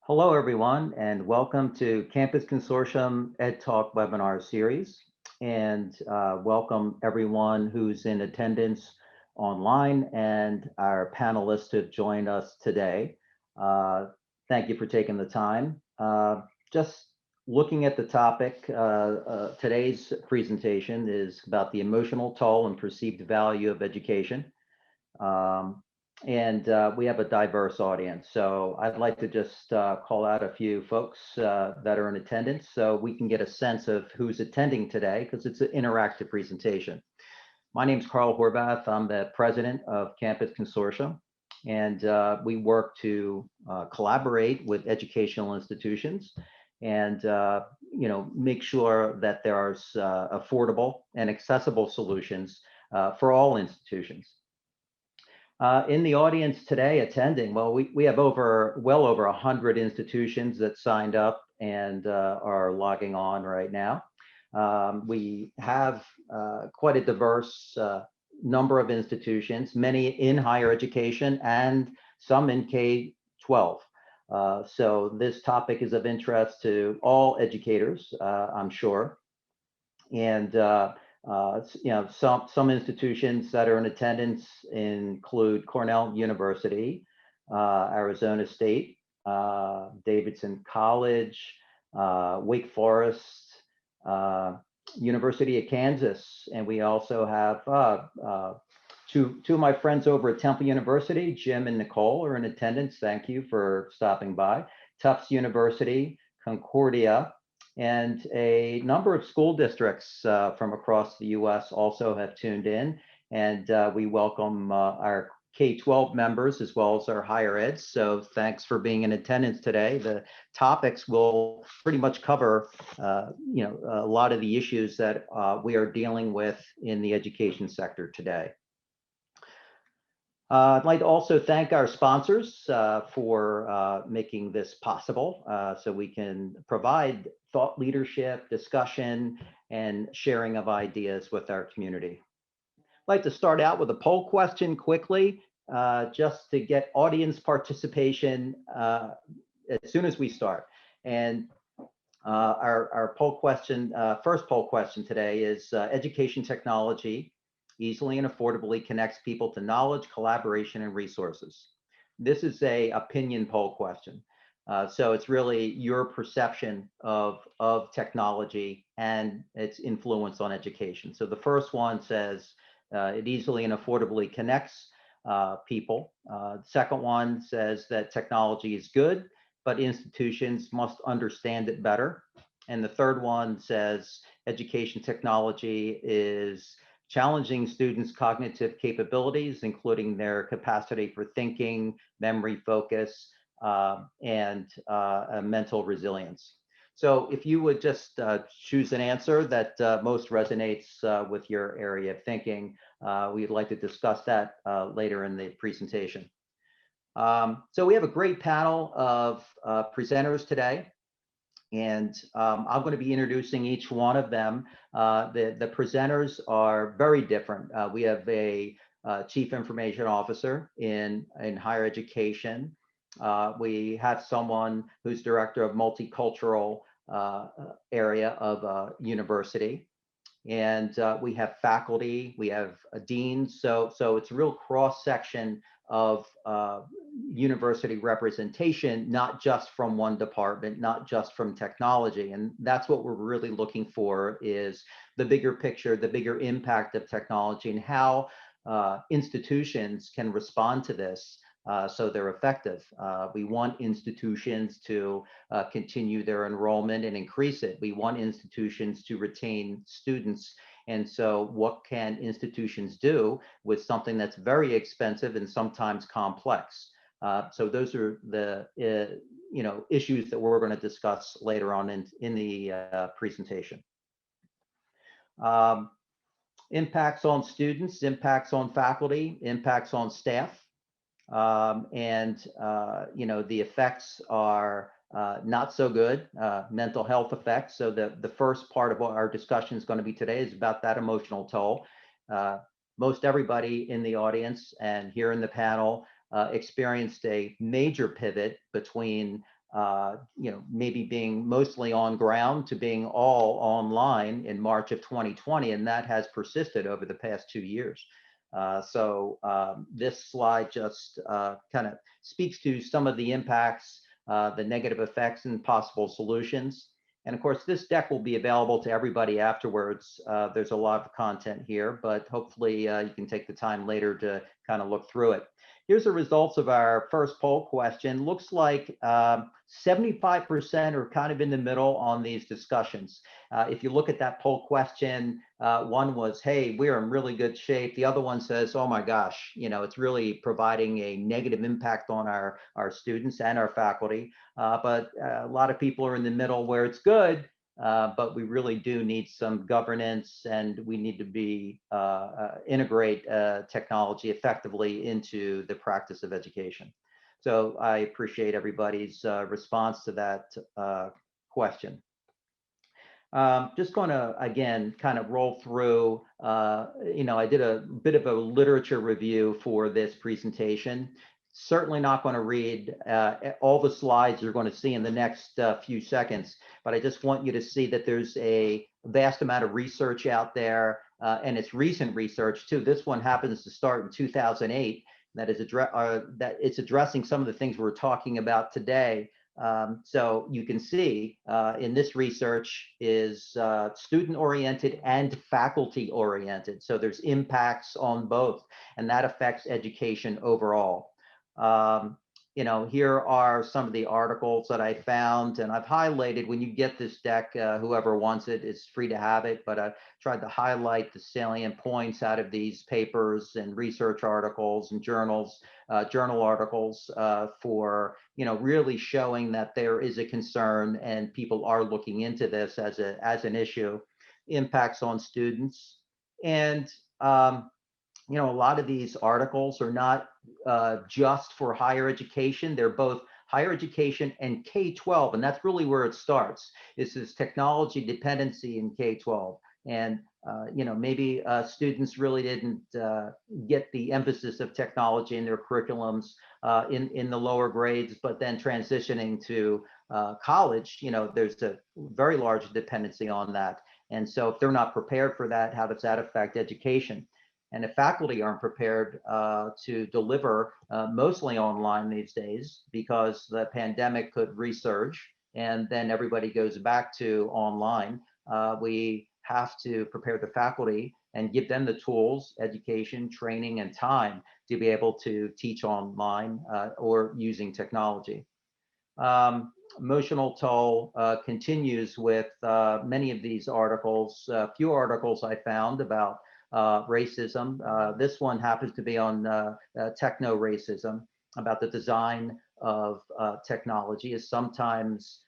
Hello, everyone, and welcome to Campus Consortium EdTalk webinar series. And welcome everyone who's in attendance online and our panelists who have joined us today. Thank you for taking the time. Just looking at the topic, today's presentation is about the emotional toll and perceived value of education. We have a diverse audience. So I'd like to just call out a few folks that are in attendance so we can get a sense of who's attending today because it's an interactive presentation. My name is Carl Horvath. I'm the president of Campus Consortium, and we work to collaborate with educational institutions and make sure that there are affordable and accessible solutions for all institutions. In the audience today attending, well, we have well over 100 institutions that signed up and are logging on right now. We have quite a diverse number of institutions, many in higher education and some in K-12. So this topic is of interest to all educators, I'm sure. And some institutions that are in attendance include Cornell University, Arizona State, Davidson College, Wake Forest, University of Kansas, and we also have two of my friends over at Temple University, Jim and Nicole, are in attendance. Thank you for stopping by. Tufts University, Concordia, and a number of school districts from across the US also have tuned in, and we welcome our K-12 members as well as our higher eds. So thanks for being in attendance today. The topics will pretty much cover a lot of the issues that we are dealing with in the education sector today. I'd like to also thank our sponsors for making this possible so we can provide thought leadership, discussion, and sharing of ideas with our community. I'd like to start out with a poll question quickly, just to get audience participation as soon as we start. And our poll question, first poll question today is education technology easily and affordably connects people to knowledge, collaboration, and resources. This is a opinion poll question. So it's really your perception of technology and its influence on education. So the first one says it easily and affordably connects people. The second one says that technology is good, but institutions must understand it better. And the third one says education technology is challenging students' cognitive capabilities, including their capacity for thinking, memory focus, and mental resilience. So if you would just choose an answer that most resonates with your area of thinking, we'd like to discuss that later in the presentation. So we have a great panel of presenters today. And I'm going to be introducing each one of them. The presenters are very different. We have a chief information officer in higher education. We have someone who's director of multicultural area of a university. And we have faculty, we have a dean. So it's a real cross section of university representation, not just from one department, not just from technology. And that's what we're really looking for, is the bigger picture, the bigger impact of technology, and how institutions can respond to this so they're effective. We want institutions to continue their enrollment and increase it. We want institutions to retain students. And so what can institutions do with something that's very expensive and sometimes complex? So those are the issues that we're going to discuss later on in the presentation. Impacts on students, impacts on faculty, impacts on staff. The effects are not so good, mental health effects. So the first part of what our discussion is going to be today is about that emotional toll. Most everybody in the audience and here in the panel experienced a major pivot between maybe being mostly on ground to being all online in March of 2020, and that has persisted over the past 2 years. This slide just kind of speaks to some of the impacts, the negative effects and possible solutions. And of course, this deck will be available to everybody afterwards. There's a lot of content here, but hopefully you can take the time later to kind of look through it. Here's the results of our first poll question. Looks like 75% are kind of in the middle on these discussions. If you look at that poll question, one was, hey, we're in really good shape. The other one says, oh my gosh, it's really providing a negative impact on our students and our faculty. But a lot of people are in the middle where it's good, but we really do need some governance, and we need to integrate technology effectively into the practice of education. So I appreciate everybody's response to that question. Just going to, again, kind of roll through, I did a bit of a literature review for this presentation. Certainly not going to read all the slides you're going to see in the next few seconds, but I just want you to see that there's a vast amount of research out there, and it's recent research too. This one happens to start in 2008. That it's addressing some of the things we're talking about today. So you can see in this research is student-oriented and faculty-oriented. So there's impacts on both, and that affects education overall. Here are some of the articles that I found, and I've highlighted. When you get this deck, whoever wants it is free to have it, but I tried to highlight the salient points out of these papers and research articles and journal articles for, really showing that there is a concern and people are looking into this as an issue. Impacts on students. And a lot of these articles are not just for higher education. They're both higher education and K-12, and that's really where it starts. This is technology dependency in K-12. And maybe students really didn't get the emphasis of technology in their curriculums in the lower grades, but then transitioning to college, there's a very large dependency on that. And so if they're not prepared for that, how does that affect education? And if faculty aren't prepared to deliver mostly online these days, because the pandemic could resurge and then everybody goes back to online, we have to prepare the faculty and give them the tools, education, training, and time to be able to teach online or using technology. Emotional toll continues with many of these articles. A few articles I found about racism. This one happens to be on techno-racism, about the design of technology is sometimes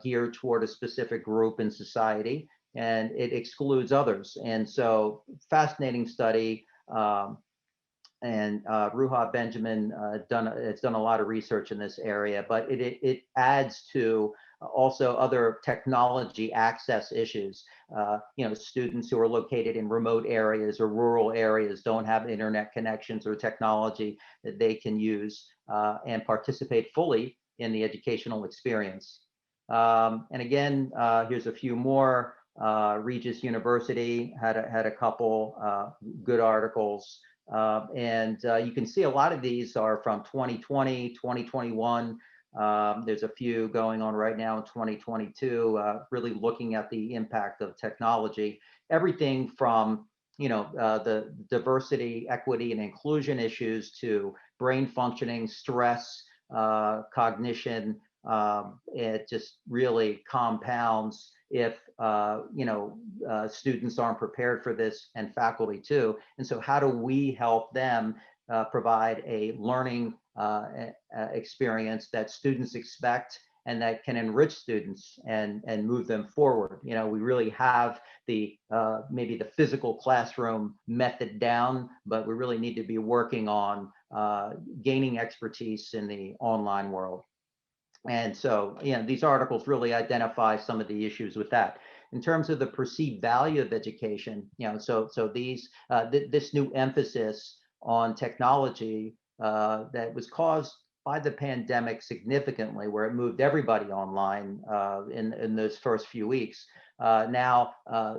geared toward a specific group in society, and it excludes others. And so, fascinating study. And Ruha Benjamin has done a lot of research in this area, but it adds to also other technology access issues. Students who are located in remote areas or rural areas don't have internet connections or technology that they can use and participate fully in the educational experience. And again, here's a few more. Regis University had a couple good articles. You can see a lot of these are from 2020, 2021. There's a few going on right now in 2022, really looking at the impact of technology. Everything from the diversity, equity, and inclusion issues to brain functioning, stress, cognition. It just really compounds if students aren't prepared for this, and faculty too. And so how do we help them provide a learning experience that students expect and that can enrich students and move them forward? We really have the maybe the physical classroom method down, but we really need to be working on gaining expertise in the online world. And so, these articles really identify some of the issues with that. In terms of the perceived value of education, so these this new emphasis on technology that was caused by the pandemic significantly, where it moved everybody online in those first few weeks. Now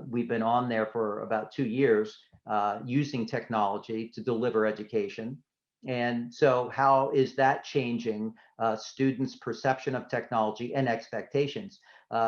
we've been on there for about 2 years using technology to deliver education. And so how is that changing students' perception of technology and expectations?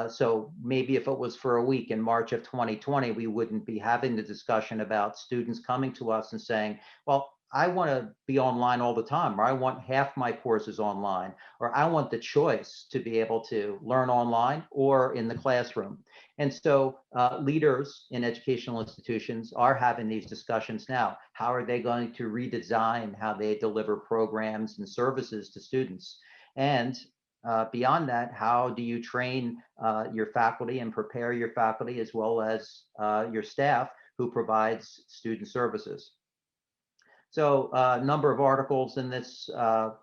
So maybe if it was for a week in March of 2020, we wouldn't be having the discussion about students coming to us and saying, well, I want to be online all the time, or I want half my courses online, or I want the choice to be able to learn online or in the classroom. And so leaders in educational institutions are having these discussions now. How are they going to redesign how they deliver programs and services to students? And beyond that, how do you train your faculty and prepare your faculty as well as your staff who provides student services? So a number of articles in this, that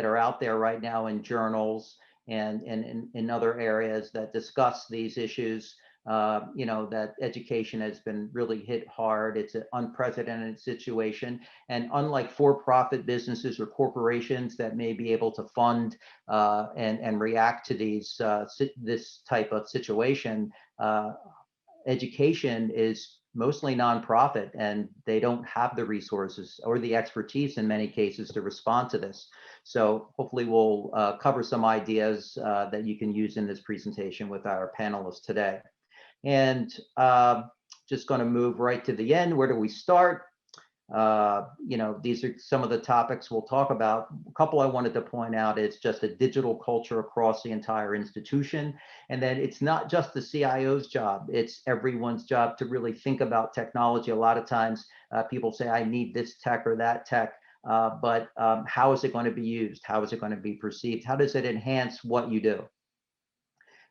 are out there right now in journals and in other areas that discuss these issues. That education has been really hit hard. It's an unprecedented situation. And unlike for-profit businesses or corporations that may be able to fund and react to this type of situation, education is mostly nonprofit, and they don't have the resources or the expertise in many cases to respond to this. So hopefully we'll cover some ideas that you can use in this presentation with our panelists today. And just going to move right to the end. Where do we start? These are some of the topics we'll talk about. A couple I wanted to point out is just a digital culture across the entire institution. And then it's not just the CIO's job, it's everyone's job to really think about technology. A lot of times people say, I need this tech or that tech, but how is it going to be used? How is it going to be perceived? How does it enhance what you do?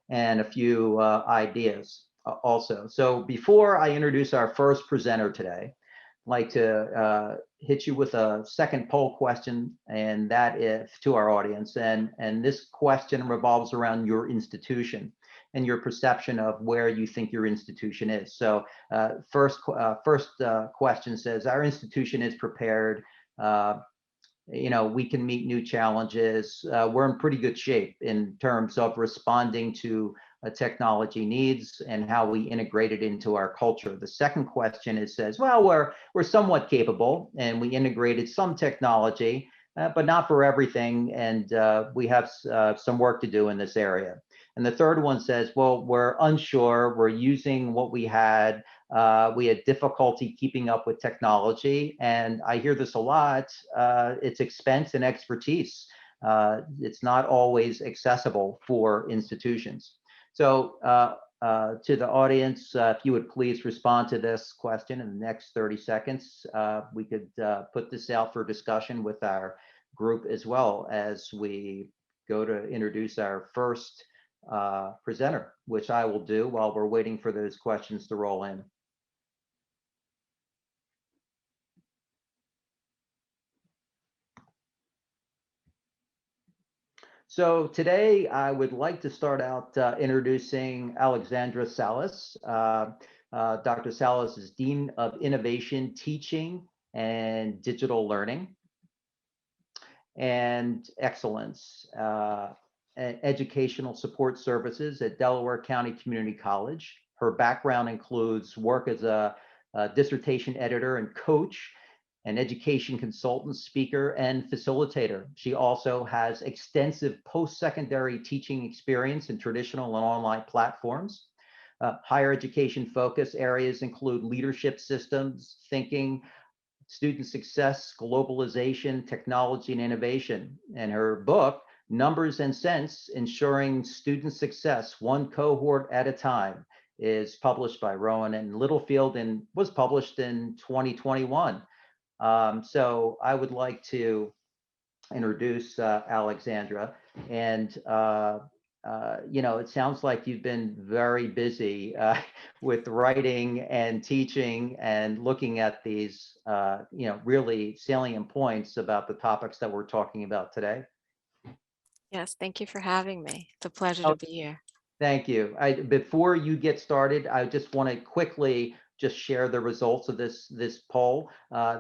And a few ideas also. So before I introduce our first presenter today, like to hit you with a second poll question, and that is to our audience. And this question revolves around your institution and your perception of where you think your institution is. So first question says, our institution is prepared. We can meet new challenges. We're in pretty good shape in terms of responding to technology needs and how we integrate it into our culture. The second question says, well, we're somewhat capable and we integrated some technology, but not for everything. And we have some work to do in this area. And the third one says, well, we're unsure. We're using what we had. We had difficulty keeping up with technology. And I hear this a lot. It's expense and expertise. It's not always accessible for institutions. So to the audience, if you would please respond to this question in the next 30 seconds, we could put this out for discussion with our group as well as we go to introduce our first presenter, which I will do while we're waiting for those questions to roll in. So today I would like to start out introducing Alexandra Salas. Dr. Salas is Dean of Innovation, Teaching, and Digital Learning and Excellence, Educational Support Services at Delaware County Community College. Her background includes work as a dissertation editor and coach, an education consultant, speaker, and facilitator. She also has extensive post-secondary teaching experience in traditional and online platforms. Higher education focus areas include leadership systems, thinking, student success, globalization, technology, and innovation. And her book, Numbers and Sense, Ensuring Student Success One Cohort at a Time, is published by Rowman and Littlefield and was published in 2021. So I would like to introduce Alexandra, and it sounds like you've been very busy with writing and teaching and looking at these, really salient points about the topics that we're talking about today. Yes, thank you for having me. It's a pleasure to be here. Thank you. Before you get started, I just want to quickly just share the results of this poll,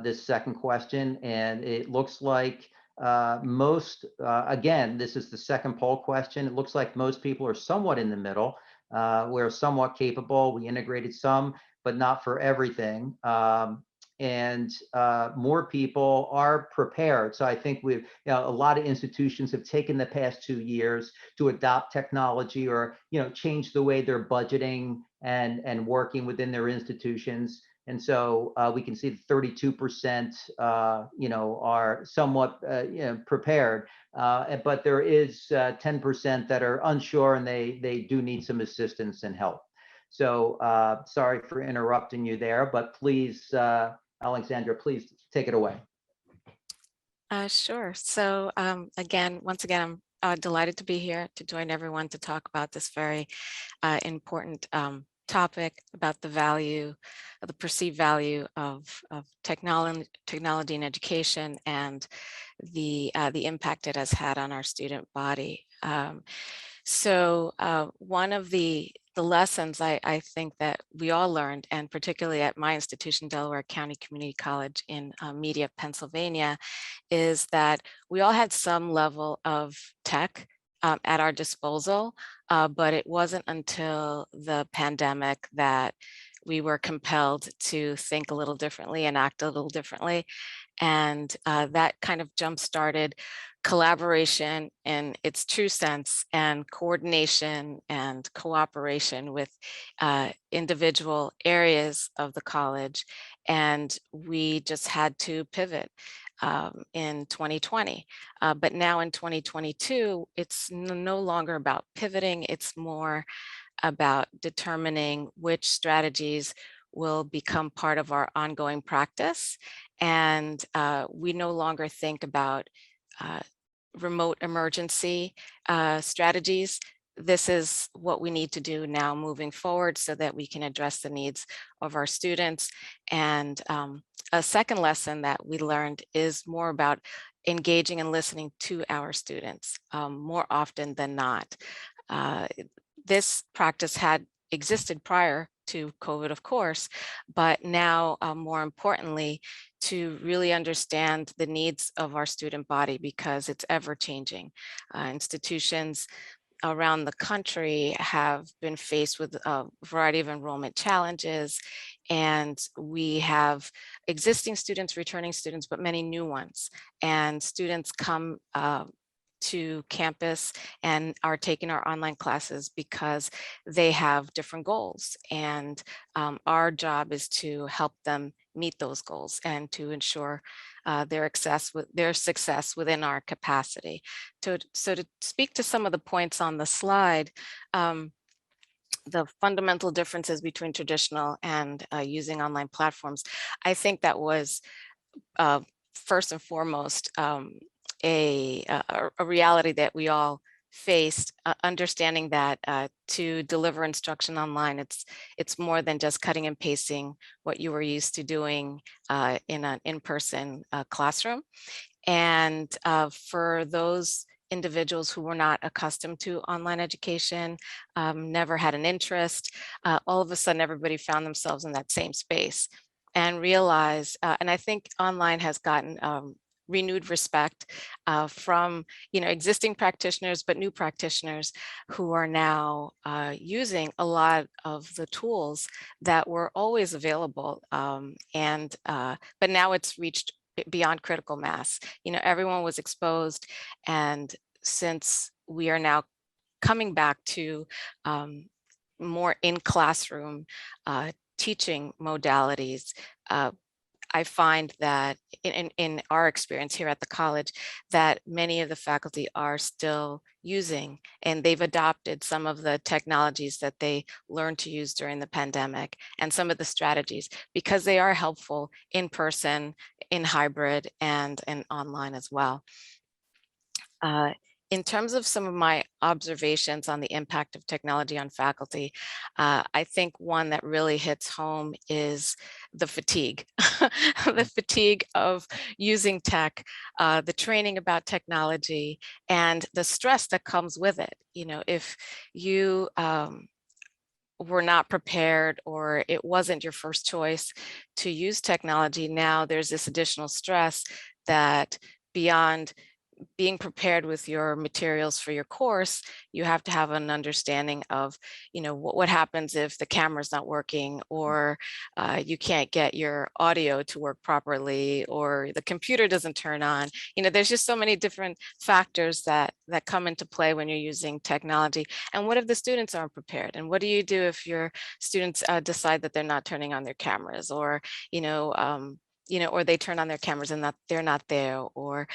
this second question, and it looks like again, this is the second poll question. It looks like most people are somewhat in the middle. We're somewhat capable. We integrated some, but not for everything. And more people are prepared. So I think a lot of institutions have taken the past 2 years to adopt technology or, change the way they're budgeting and working within their institutions. And so we can see that 32%, are somewhat, prepared, but there is 10% that are unsure and they do need some assistance and help. So sorry for interrupting you there, but please, Alexandra, please take it away. Sure. So once again, I'm delighted to be here to join everyone to talk about this very important topic about the value, the perceived value of technology in education and the impact it has had on our student body. So one of the lessons I think that we all learned, and particularly at my institution, Delaware County Community College in Media, Pennsylvania, is that we all had some level of tech at our disposal, but it wasn't until the pandemic that we were compelled to think a little differently and act a little differently. And that kind of jump-started collaboration in its true sense and coordination and cooperation with individual areas of the college. And we just had to pivot in 2020. But now in 2022, it's no longer about pivoting. It's more about determining which strategies will become part of our ongoing practice. And we no longer think about remote emergency strategies. This is what we need to do now moving forward so that we can address the needs of our students. And a second lesson that we learned is more about engaging and listening to our students more often than not. This practice had existed prior to COVID, of course, but now more importantly, to really understand the needs of our student body because it's ever changing. Institutions around the country have been faced with a variety of enrollment challenges, and we have existing students, returning students, but many new ones. And students come to campus and are taking our online classes because they have different goals. And our job is to help them meet those goals and to ensure their success within our capacity. So to speak to some of the points on the slide, the fundamental differences between traditional and using online platforms, I think that was first and foremost a reality that we all faced, understanding that to deliver instruction online, it's more than just cutting and pasting what you were used to doing in an in-person classroom. And for those individuals who were not accustomed to online education, never had an interest, all of a sudden everybody found themselves in that same space and realized, and I think online has gotten renewed respect from existing practitioners, but new practitioners who are now using a lot of the tools that were always available. But now it's reached beyond critical mass. Everyone was exposed, and since we are now coming back to more in classroom teaching modalities, I find that in our experience here at the college, that many of the faculty are still using, and they've adopted some of the technologies that they learned to use during the pandemic and some of the strategies because they are helpful in person, in hybrid, and online as well. In terms of some of my observations on the impact of technology on faculty, I think one that really hits home is the fatigue, the fatigue of using tech, the training about technology, and the stress that comes with it. If you were not prepared or it wasn't your first choice to use technology, now there's this additional stress that beyond being prepared with your materials for your course, you have to have an understanding of, what happens if the camera's not working, or you can't get your audio to work properly, or the computer doesn't turn on. There's just so many different factors that come into play when you're using technology. And what if the students aren't prepared? And what do you do if your students decide that they're not turning on their cameras, or or they turn on their cameras and they're not there, or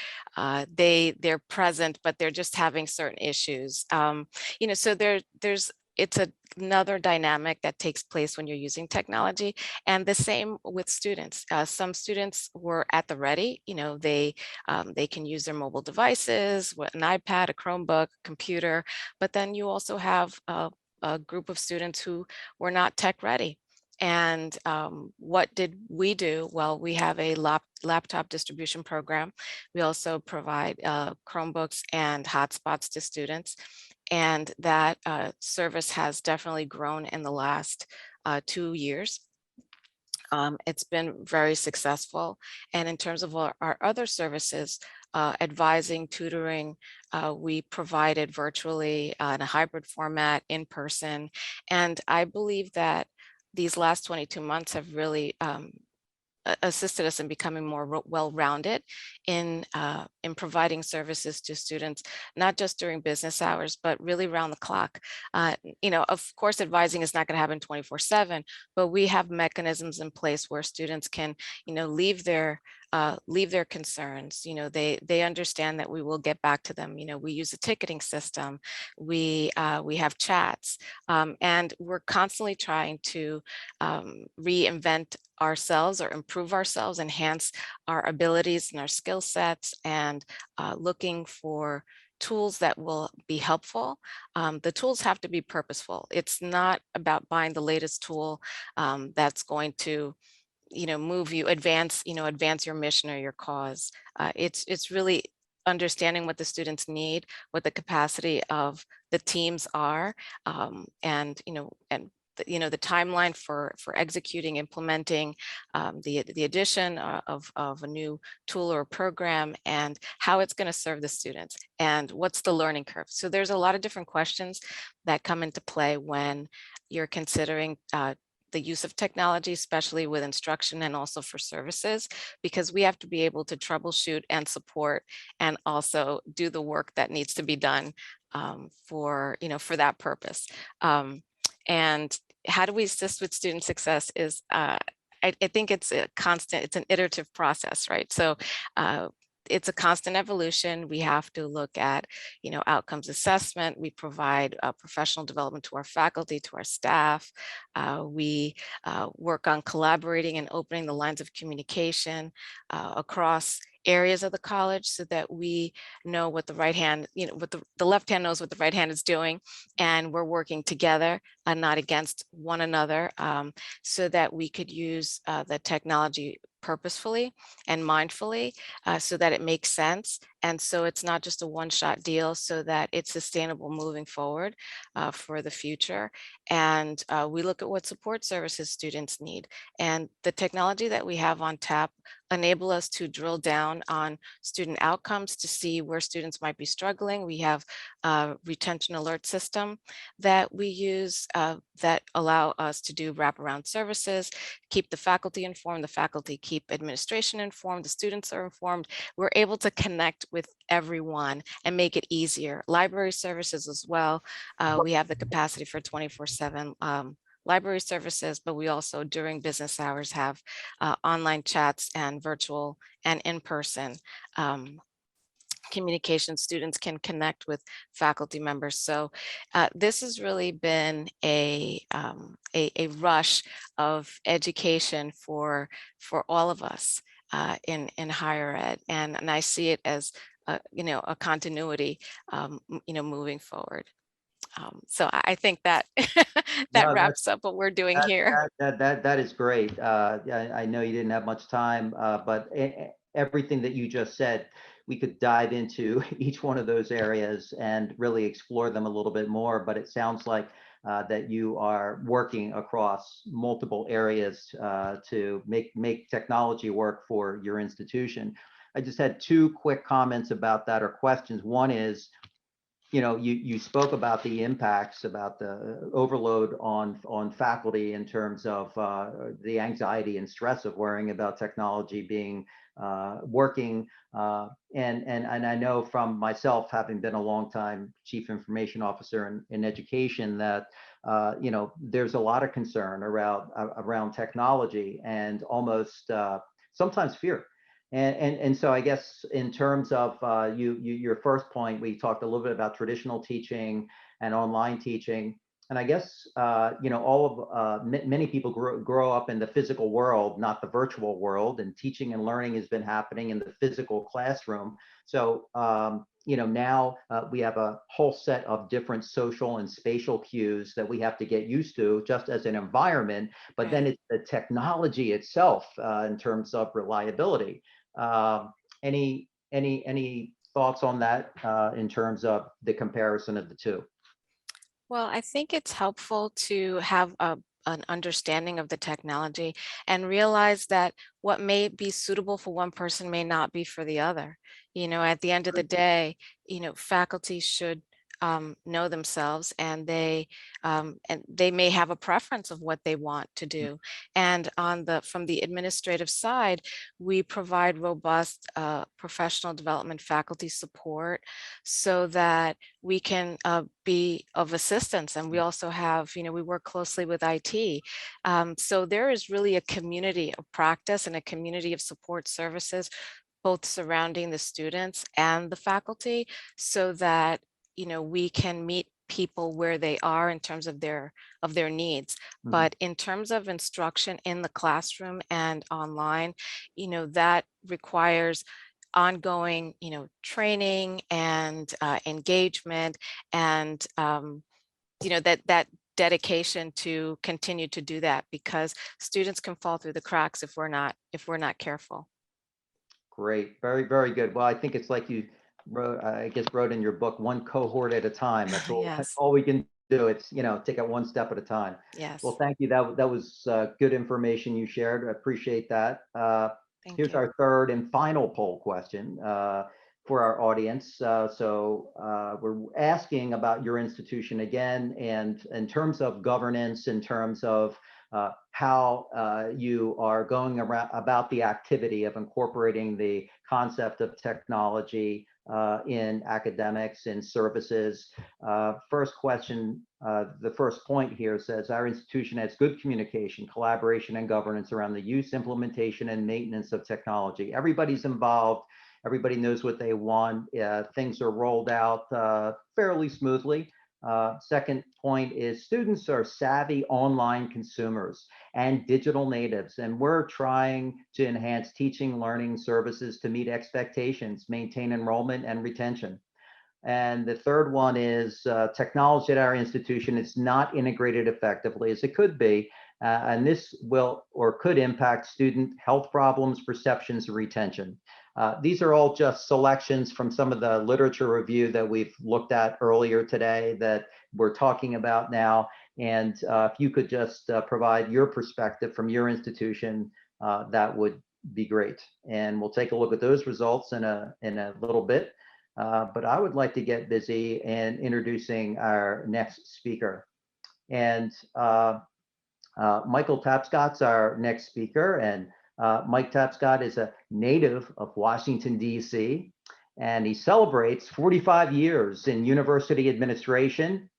they're present but they're just having certain issues. So there's it's another dynamic that takes place when you're using technology. And the same with students. Some students were at the ready. They can use their mobile devices, an iPad, a Chromebook, computer. But then you also have a group of students who were not tech ready. And what did we do? Well, we have a laptop distribution program. We also provide Chromebooks and hotspots to students. And that service has definitely grown in the last 2 years. It's been very successful. And in terms of our other services, advising, tutoring, we provided virtually in a hybrid format, in person. And I believe that these last 22 months have really assisted us in becoming more well-rounded in providing services to students, not just during business hours, but really around the clock. Of course, advising is not going to happen 24/7, but we have mechanisms in place where students can, leave their concerns. They understand that we will get back to them. We use a ticketing system. We have chats, and we're constantly trying to reinvent ourselves or improve ourselves, enhance our abilities and our skill sets, and looking for tools that will be helpful. The tools have to be purposeful. It's not about buying the latest tool that's going to move you, advance your mission or your cause. It's really understanding what the students need, what the capacity of the teams are, and the timeline for executing, implementing the addition of a new tool or program, and how it's going to serve the students, and what's the learning curve. So there's a lot of different questions that come into play when you're considering the use of technology, especially with instruction and also for services, because we have to be able to troubleshoot and support and also do the work that needs to be done for that purpose. And how do we assist with student success is I think it's an iterative process, right? So it's a constant evolution. We have to look at, outcomes assessment. We provide professional development to our faculty, to our staff. We work on collaborating and opening the lines of communication across areas of the college, so that we know what the right hand, what the left hand knows what the right hand is doing, and we're working together and not against one another, so that we could use the technology purposefully and mindfully, so that it makes sense. And so it's not just a one-shot deal, so that it's sustainable moving forward for the future. And we look at what support services students need. And the technology that we have on tap enable us to drill down on student outcomes to see where students might be struggling. We have a retention alert system that we use that allow us to do wraparound services, keep the faculty informed, the faculty keep administration informed, the students are informed. We're able to connect with everyone and make it easier. Library services as well. We have the capacity for 24/7 library services, but we also during business hours have online chats and virtual and in-person communication. Students can connect with faculty members. So this has really been a rush of education for all of us in higher ed, and I see it as a continuity moving forward. So I think that that No, wraps up what we're doing here. that is great. Yeah, I know you didn't have much time, but everything that you just said, we could dive into each one of those areas and really explore them a little bit more. But it sounds like that you are working across multiple areas to make technology work for your institution. I just had two quick comments about that, or questions. One is, you spoke about the impacts, about the overload on faculty in terms of the anxiety and stress of worrying about technology being working. And I know from myself, having been a long time chief information officer in education, that there's a lot of concern around technology, and almost sometimes fear. And so I guess in terms of your first point, we talked a little bit about traditional teaching and online teaching. And I guess, all of many people grow up in the physical world, not the virtual world, and teaching and learning has been happening in the physical classroom. So, now we have a whole set of different social and spatial cues that we have to get used to just as an environment, but then it's the technology itself in terms of reliability. Any thoughts on that in terms of the comparison of the two? Well, I think it's helpful to have an understanding of the technology and realize that what may be suitable for one person may not be for the other. At the end of the day, faculty should know themselves, and they may have a preference of what they want to do. And from the administrative side, we provide robust professional development faculty support so that we can be of assistance. And we also have, we work closely with IT. So there is really a community of practice and a community of support services, both surrounding the students and the faculty, so that we can meet people where they are in terms of their needs. But in terms of instruction in the classroom and online, that requires ongoing training and engagement, and that dedication to continue to do that, because students can fall through the cracks if we're not careful. Great, very, very good. Well, I think it's like you wrote in your book, one cohort at a time. That's all. That's Yes. all we can do. It's take it one step at a time. Yes. Well, thank you. That was good information you shared. I appreciate that. Thank Here's you. our third and final poll question for our audience. We're asking about your institution again, and in terms of governance, in terms of how you are going about the activity of incorporating the concept of technology in academics and services. First question, the first point here says, our institution has good communication, collaboration, and governance around the use, implementation, and maintenance of technology. Everybody's involved. Everybody knows what they want. Things are rolled out fairly smoothly. Second point is, students are savvy online consumers and digital natives, and we're trying to enhance teaching, learning services to meet expectations, maintain enrollment and retention. And the third one is technology at our institution is not integrated effectively as it could be, and this will or could impact student health problems, perceptions, and retention. These are all just selections from some of the literature review that we've looked at earlier today that we're talking about now. And if you could just provide your perspective from your institution, that would be great. And we'll take a look at those results in a little bit. But I would like to get busy in introducing our next speaker. And Michael Tapscott's our next speaker, and Mike Tapscott is a native of Washington, D.C., and he celebrates 45 years in university administration.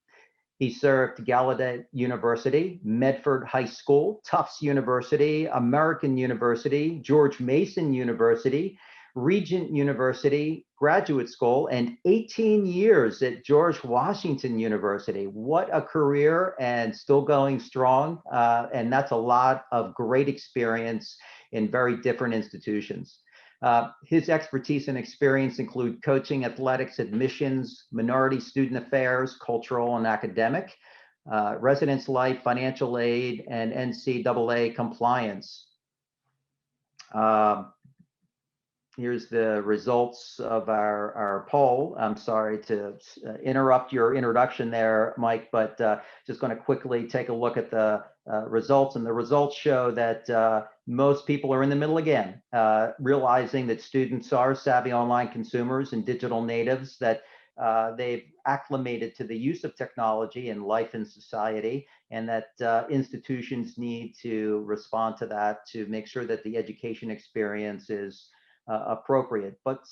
He served Gallaudet University, Medford High School, Tufts University, American University, George Mason University, Regent University, Graduate School, and 18 years at George Washington University. What a career, and still going strong. And that's a lot of great experience in very different institutions. His expertise and experience include coaching, athletics, admissions, minority student affairs, cultural and academic, residence life, financial aid, and NCAA compliance. Here's the results of our poll. I'm sorry to interrupt your introduction there, Mike, but just going to quickly take a look at the results. And the results show that most people are in the middle again, realizing that students are savvy online consumers and digital natives, that they've acclimated to the use of technology in life and society, and that institutions need to respond to that to make sure that the education experience is appropriate. But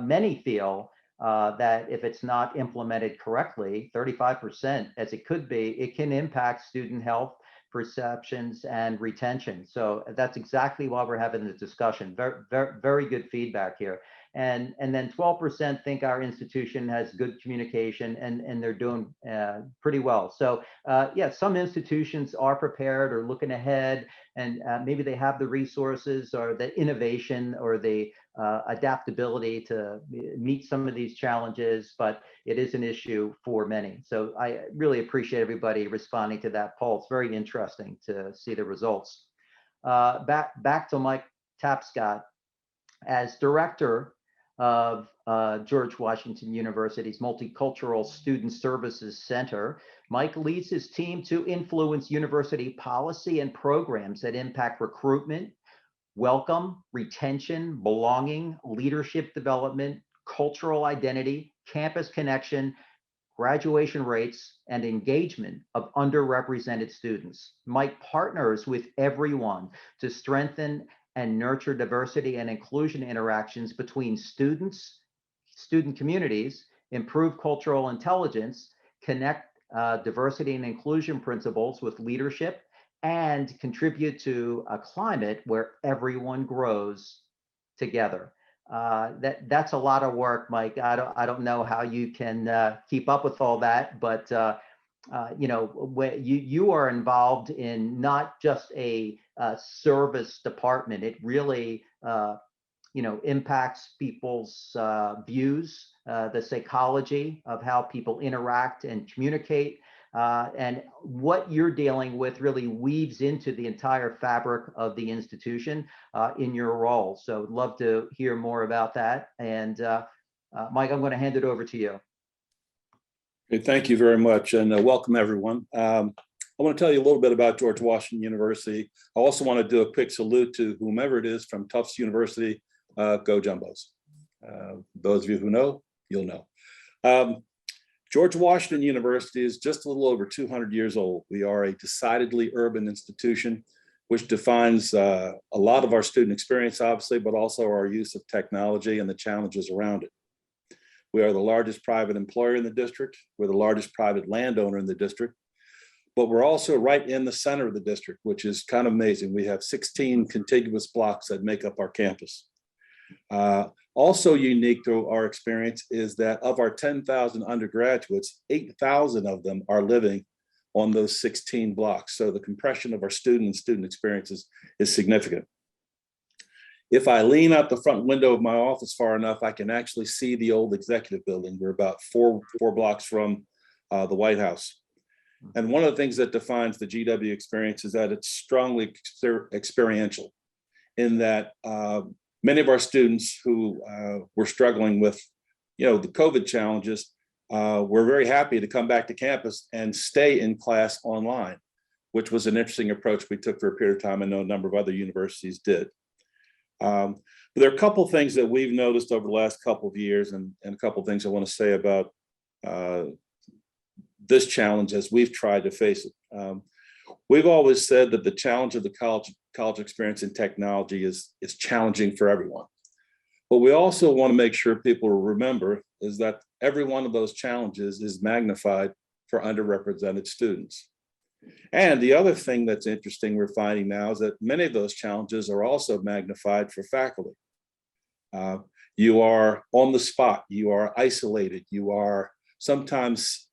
many feel that if it's not implemented correctly, 35% as it could be, it can impact student health, perceptions, and retention. So that's exactly why we're having this discussion. Very good feedback here. And then 12% think our institution has good communication, and they're doing pretty well. So yeah, some institutions are prepared or looking ahead, and maybe they have the resources or the innovation or the adaptability to meet some of these challenges, but it is an issue for many. So I really appreciate everybody responding to that poll. It's very interesting to see the results. Back to Mike Tapscott. As director of George Washington University's Multicultural Student Services Center, Mike leads his team to influence university policy and programs that impact recruitment, welcome, retention, belonging, leadership development, cultural identity, campus connection, graduation rates, and engagement of underrepresented students. Mike partners with everyone to strengthen and nurture diversity and inclusion interactions between students, student communities, improve cultural intelligence, connect diversity and inclusion principles with leadership, and contribute to a climate where everyone grows together. That's a lot of work, Mike. I don't know how you can keep up with all that, but you know, when you are involved in not just a service department, it really you know, impacts people's views, the psychology of how people interact and communicate. And what you're dealing with really weaves into the entire fabric of the institution in your role. So love to hear more about that. And Mike, I'm going to hand it over to you. Okay, thank you very much, and welcome everyone. I want to tell you a little bit about George Washington University. I also want to do a quick salute to whomever it is from Tufts University. Go Jumbos. Those of you who know, you'll know. George Washington University is just a little over 200 years old. We are a decidedly urban institution, which defines a lot of our student experience, obviously, but also our use of technology and the challenges around it. We are the largest private employer in the district. We're the largest private landowner in the district, but we're also right in the center of the district, which is kind of amazing. We have 16 contiguous blocks that make up our campus. Also unique to our experience is that of our 10,000 undergraduates, 8,000 of them are living on those 16 blocks. So the compression of our student experiences is significant. If I lean out the front window of my office far enough, I can actually see the old executive building. We're about four blocks from the White House. And one of the things that defines the GW experience is that it's strongly experiential, in that many of our students who were struggling with, you know, the COVID challenges, were very happy to come back to campus and stay in class online, which was an interesting approach we took for a period of time. I know a number of other universities did. But there are a couple of things that we've noticed over the last couple of years, and a couple of things I want to say about this challenge as we've tried to face it. We've always said that the challenge of the college experience in technology is challenging for everyone. But we also want to make sure people remember is that every one of those challenges is magnified for underrepresented students. And the other thing that's interesting we're finding now is that many of those challenges are also magnified for faculty. You are on the spot, you are isolated, you are sometimes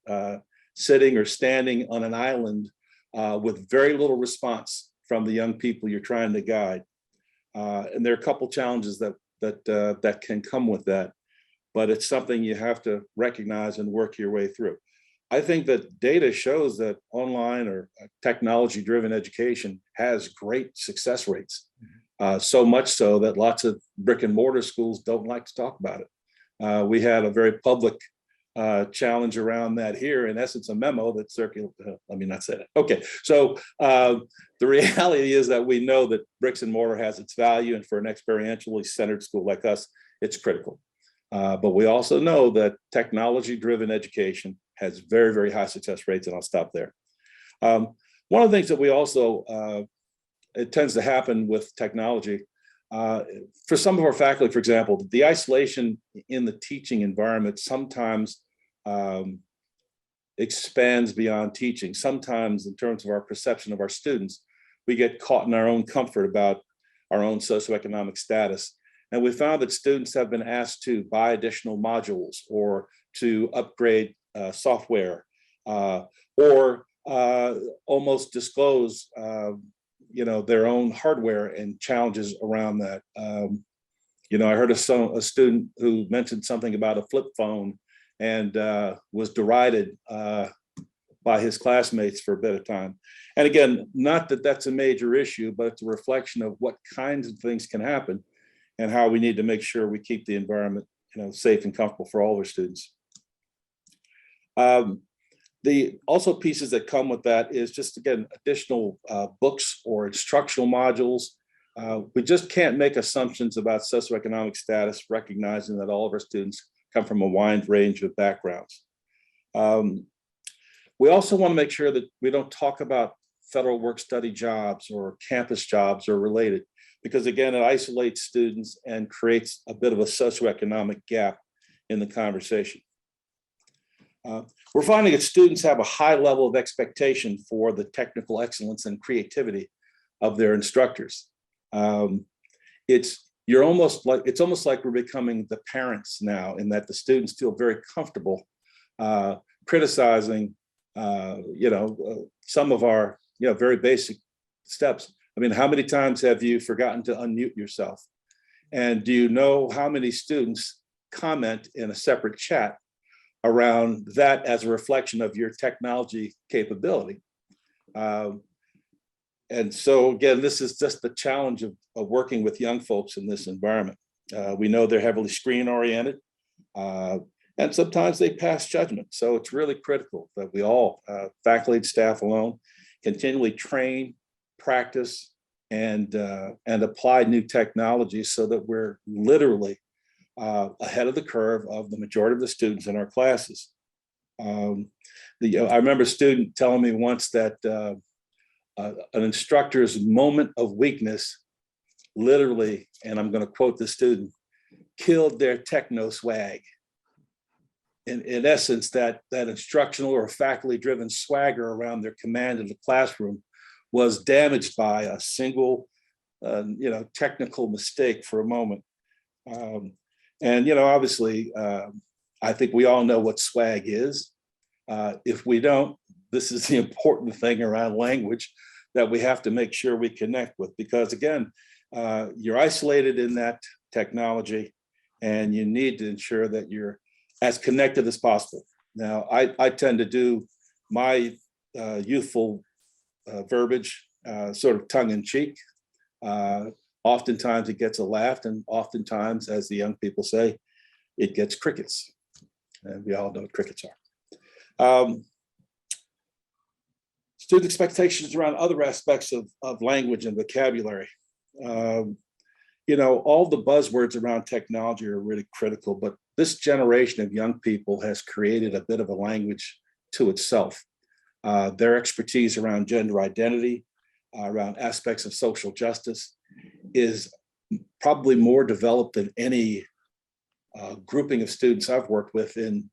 sitting or standing on an island with very little response from the young people you're trying to guide. And there are a couple challenges that can come with that, but it's something you have to recognize and work your way through. I think that data shows that online or technology-driven education has great success rates. So much so that lots of brick and mortar schools don't like to talk about it. We had a very public challenge around that here. In essence, a memo that circulated. Let me not say that. Okay, so the reality is that we know that bricks and mortar has its value, and for an experientially centered school like us, it's critical. But we also know that technology-driven education has very, very high success rates, and I'll stop there. One of the things that we also, it tends to happen with technology, for some of our faculty, for example, the isolation in the teaching environment sometimes expands beyond teaching. Sometimes in terms of our perception of our students, we get caught in our own comfort about our own socioeconomic status. And we found that students have been asked to buy additional modules or to upgrade software or almost disclose their own hardware and challenges around that. I heard a student who mentioned something about a flip phone and was derided by his classmates for a bit of time. And again, not that that's a major issue, but it's a reflection of what kinds of things can happen and how we need to make sure we keep the environment safe and comfortable for all of our students. The also pieces that come with that is just, again, additional books or instructional modules. We just can't make assumptions about socioeconomic status, recognizing that all of our students come from a wide range of backgrounds. We also want to make sure that we don't talk about federal work-study jobs or campus jobs or related, because again, it isolates students and creates a bit of a socioeconomic gap in the conversation. We're finding that students have a high level of expectation for the technical excellence and creativity of their instructors. It's almost like we're becoming the parents now, in that the students feel very comfortable criticizing, some of our, very basic steps. I mean, how many times have you forgotten to unmute yourself? And do you know how many students comment in a separate chat around that as a reflection of your technology capability? And so again, this is just the challenge of working with young folks in this environment. We know they're heavily screen oriented, and sometimes they pass judgment. So it's really critical that we all, faculty and staff alone, continually train, practice, and apply new technologies so that we're literally ahead of the curve of the majority of the students in our classes. I remember a student telling me once that an instructor's moment of weakness literally, and I'm going to quote the student, killed their techno swag. In essence, that instructional or faculty-driven swagger around their command in the classroom was damaged by a single, technical mistake for a moment. And obviously, I think we all know what swag is. If we don't, this is the important thing around language that we have to make sure we connect with, because again, you're isolated in that technology and you need to ensure that you're as connected as possible. Now, I tend to do my youthful verbiage sort of tongue in cheek. Oftentimes it gets a laugh, and oftentimes, as the young people say, it gets crickets. And we all know what crickets are. Student expectations around other aspects of language and vocabulary. All the buzzwords around technology are really critical, but this generation of young people has created a bit of a language to itself. Their expertise around gender identity, around aspects of social justice, is probably more developed than any grouping of students I've worked with in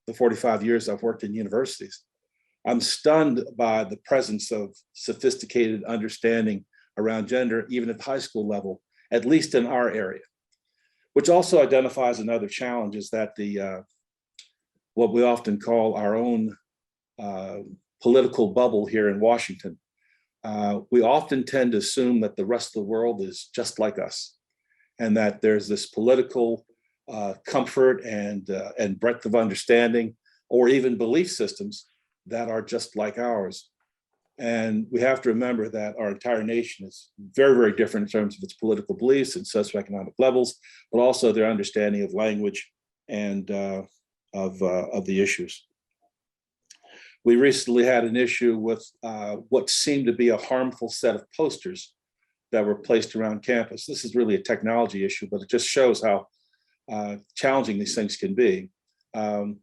the 45 years I've worked in universities. I'm stunned by the presence of sophisticated understanding around gender, even at the high school level, at least in our area, which also identifies another challenge, is that what we often call our own political bubble here in Washington. We often tend to assume that the rest of the world is just like us, and that there's this political comfort and breadth of understanding, or even belief systems that are just like ours. And we have to remember that our entire nation is very, very different in terms of its political beliefs and socioeconomic levels, but also their understanding of language and of the issues. We recently had an issue with what seemed to be a harmful set of posters that were placed around campus. This is really a technology issue, but it just shows how challenging these things can be. There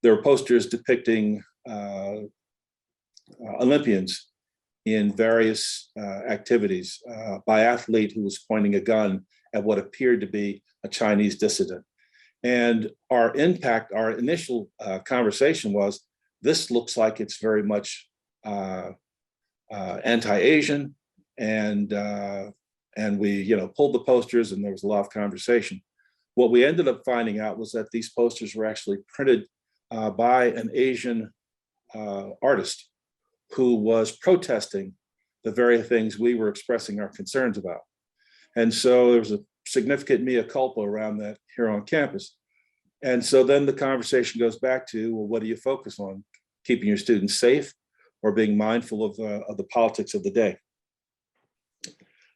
were posters depicting Olympians in various activities, by athlete who was pointing a gun at what appeared to be a Chinese dissident. And our initial conversation was, this looks like it's very much anti-Asian, and we pulled the posters, and there was a lot of conversation. What we ended up finding out was that these posters were actually printed by an Asian artist who was protesting the very things we were expressing our concerns about. And so there was a significant mea culpa around that here on campus. And so then the conversation goes back to, well, what do you focus on? Keeping your students safe or being mindful of the politics of the day?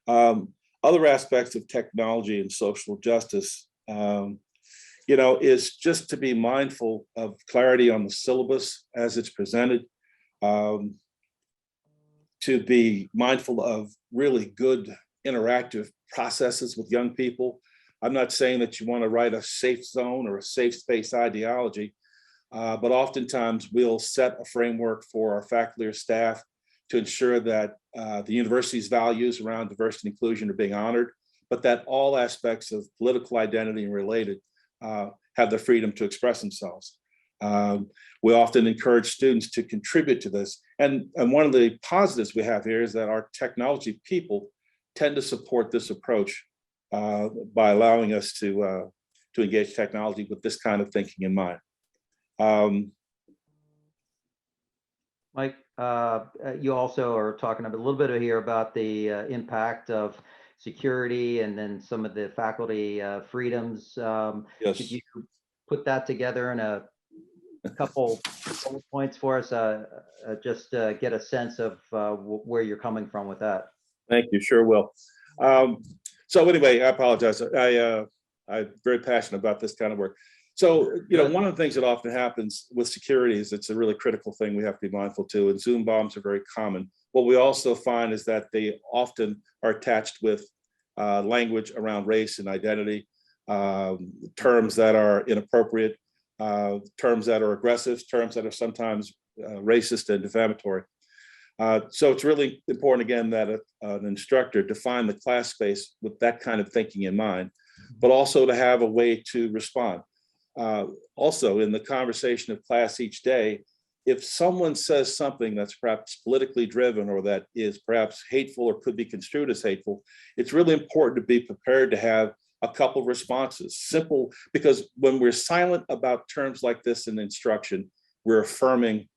Other aspects of technology and social justice, is just to be mindful of clarity on the syllabus as it's presented, to be mindful of really good interactive processes with young people. I'm not saying that you want to write a safe zone or a safe space ideology, but oftentimes we'll set a framework for our faculty or staff to ensure that the university's values around diversity and inclusion are being honored, but that all aspects of political identity and related have the freedom to express themselves. We often encourage students to contribute to this. And one of the positives we have here is that our technology people tend to support this approach by allowing us to engage technology with this kind of thinking in mind. Mike, you also are talking a little bit here about the impact of security and then some of the faculty freedoms. Yes. Could you put that together in a couple bullet points for us, just to get a sense of where you're coming from with that? Thank you, sure will. So anyway, I apologize. I'm very passionate about this kind of work. So, one of the things that often happens with security is it's a really critical thing we have to be mindful to, and Zoom bombs are very common. What we also find is that they often are attached with language around race and identity, terms that are inappropriate, terms that are aggressive, terms that are sometimes racist and defamatory. So it's really important, again, that an instructor define the class space with that kind of thinking in mind, but also to have a way to respond. Also, in the conversation of class each day, if someone says something that's perhaps politically driven or that is perhaps hateful or could be construed as hateful, it's really important to be prepared to have a couple of responses. Simple, because when we're silent about terms like this in instruction, we're affirming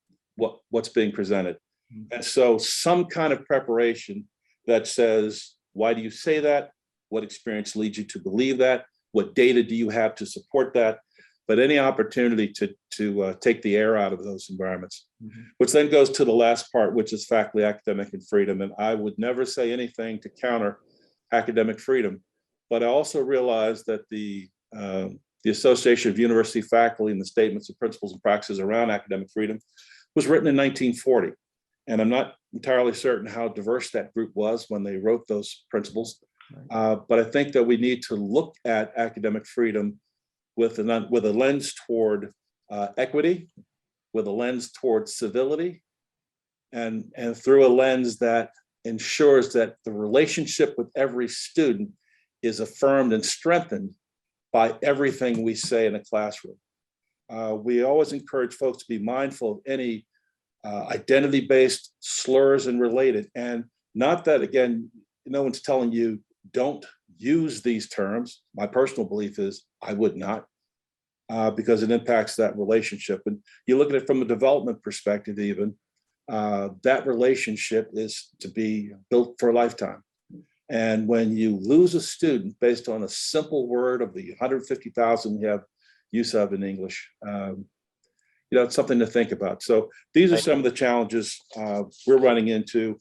what's being presented. And so some kind of preparation that says, why do you say that? What experience leads you to believe that? What data do you have to support that? But any opportunity to take the air out of those environments, which then goes to the last part, which is faculty, academic, and freedom. And I would never say anything to counter academic freedom, but I also realize that the Association of University Faculty and the Statements of Principles and Practices around Academic Freedom was written in 1940. And I'm not entirely certain how diverse that group was when they wrote those principles. But I think that we need to look at academic freedom with a lens toward equity, with a lens toward civility, and through a lens that ensures that the relationship with every student is affirmed and strengthened by everything we say in a classroom. We always encourage folks to be mindful of any identity-based slurs and related, and not that, again, no one's telling you don't use these terms. My personal belief is I would not, because it impacts that relationship. And you look at it from a development perspective, even that relationship is to be built for a lifetime. And when you lose a student based on a simple word of the 150,000 we have use of in English, it's something to think about. So these are some of the challenges we're running into.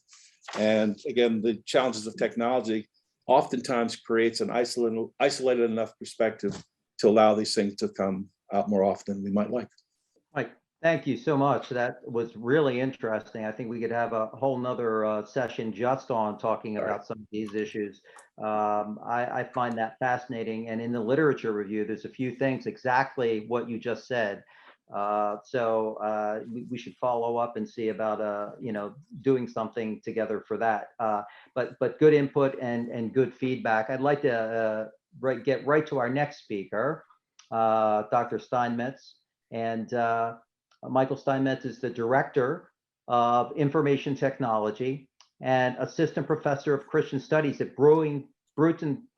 And again, the challenges of technology oftentimes creates an isolated enough perspective to allow these things to come out more often than we might like. Mike, thank you so much. That was really interesting. I think we could have a whole nother session just on talking about some of these issues. I find that fascinating. And in the literature review, there's a few things exactly what you just said. So we should follow up and see about doing something together for that. But good input and good feedback. I'd like to get right to our next speaker, Dr. Steinmetz. And Michael Steinmetz is the Director of Information Technology and Assistant Professor of Christian Studies at Brewton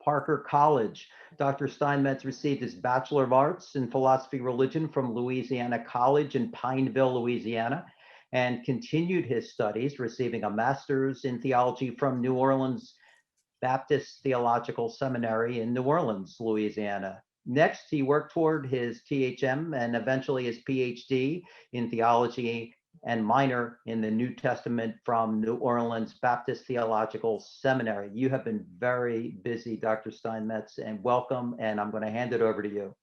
Parker College. Dr. Steinmetz received his Bachelor of Arts in Philosophy Religion from Louisiana College in Pineville, Louisiana, and continued his studies, receiving a Master's in Theology from New Orleans Baptist Theological Seminary in New Orleans, Louisiana. Next, he worked toward his THM and eventually his PhD in theology and minor in the New Testament from New Orleans Baptist Theological Seminary. You have been very busy, Dr. Steinmetz, and welcome, and I'm going to hand it over to you.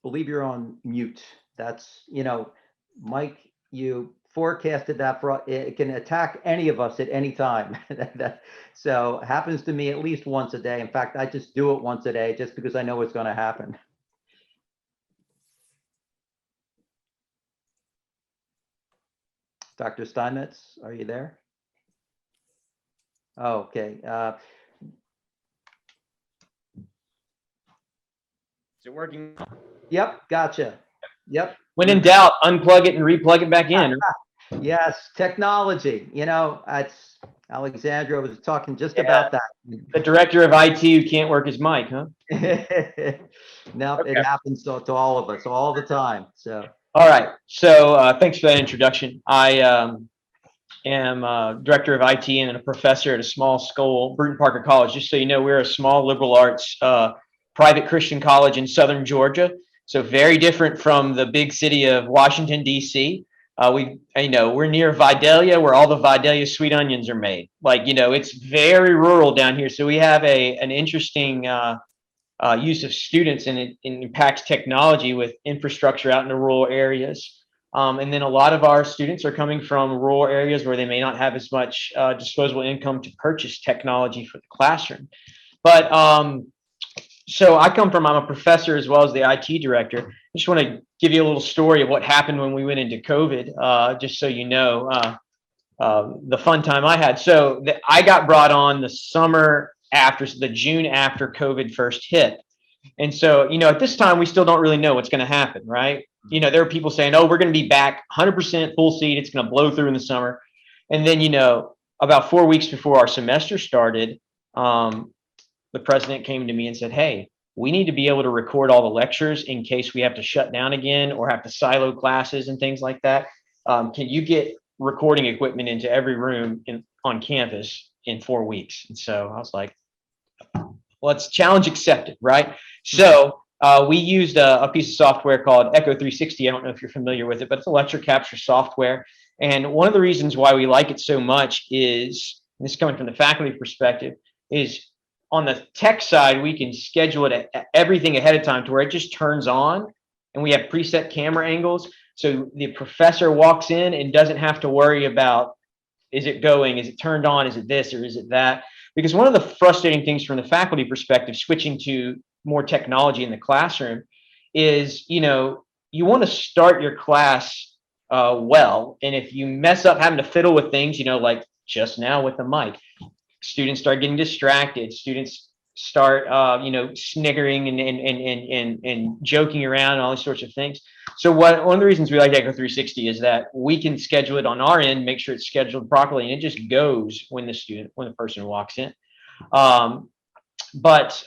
Believe you're on mute. That's, Mike, you forecasted that for it can attack any of us at any time. So happens to me at least once a day. In fact, I just do it once a day just because I know it's going to happen. Dr. Steinmetz, are you there? Oh, okay. Is it working? Yep, gotcha. Yep. When in doubt, unplug it and replug it back in. Yes, technology. It's Alexandra was talking just about that. The director of IT who can't work his mic, huh? No, okay. It happens to all of us all the time. So. All right. So thanks for that introduction. I am director of IT and a professor at a small school, Brewton Parker College. Just so you know, we're a small liberal arts private Christian college in southern Georgia. So very different from the big city of Washington, D.C. We're near Vidalia, where all the Vidalia sweet onions are made. It's very rural down here. So we have an interesting use of students, and it impacts technology with infrastructure out in the rural areas. And then a lot of our students are coming from rural areas where they may not have as much disposable income to purchase technology for the classroom. But so I'm a professor as well as the IT director. I just want to give you a little story of what happened when we went into COVID, just so you know the fun time I had. So I got brought on the June after COVID first hit. And so, at this time, we still don't really know what's going to happen, right? There are people saying, oh, we're going to be back 100% full seat. It's going to blow through in the summer. And then, about 4 weeks before our semester started, the president came to me and said, hey, we need to be able to record all the lectures in case we have to shut down again or have to silo classes and things like that. Can you get recording equipment into every room on campus in 4 weeks? And so I was like, well, it's challenge accepted, right? So we used a piece of software called Echo 360. I don't know if you're familiar with it, but it's a lecture capture software. And one of the reasons why we like it so much is, and this is coming from the faculty perspective, is on the tech side, we can schedule it everything ahead of time to where it just turns on, and we have preset camera angles. So the professor walks in and doesn't have to worry about, is it going, is it turned on, is it this or is it that? Because one of the frustrating things from the faculty perspective, switching to more technology in the classroom, is, you want to start your class well. And if you mess up having to fiddle with things, like just now with the mic, students start getting distracted. Students start, sniggering and joking around and all these sorts of things. So one of the reasons we like Echo 360 is that we can schedule it on our end, make sure it's scheduled properly, and it just goes when the person walks in. But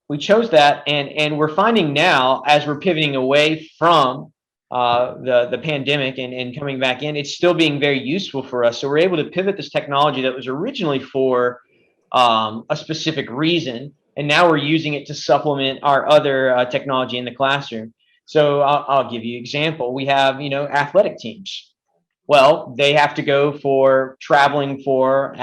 we chose that, and we're finding now, as we're pivoting away from the pandemic and coming back in, it's still being very useful for us. So we're able to pivot this technology that was originally for a specific reason, and now we're using it to supplement our other technology in the classroom. So I'll give you an example. We have, athletic teams. Well, they have to go for traveling for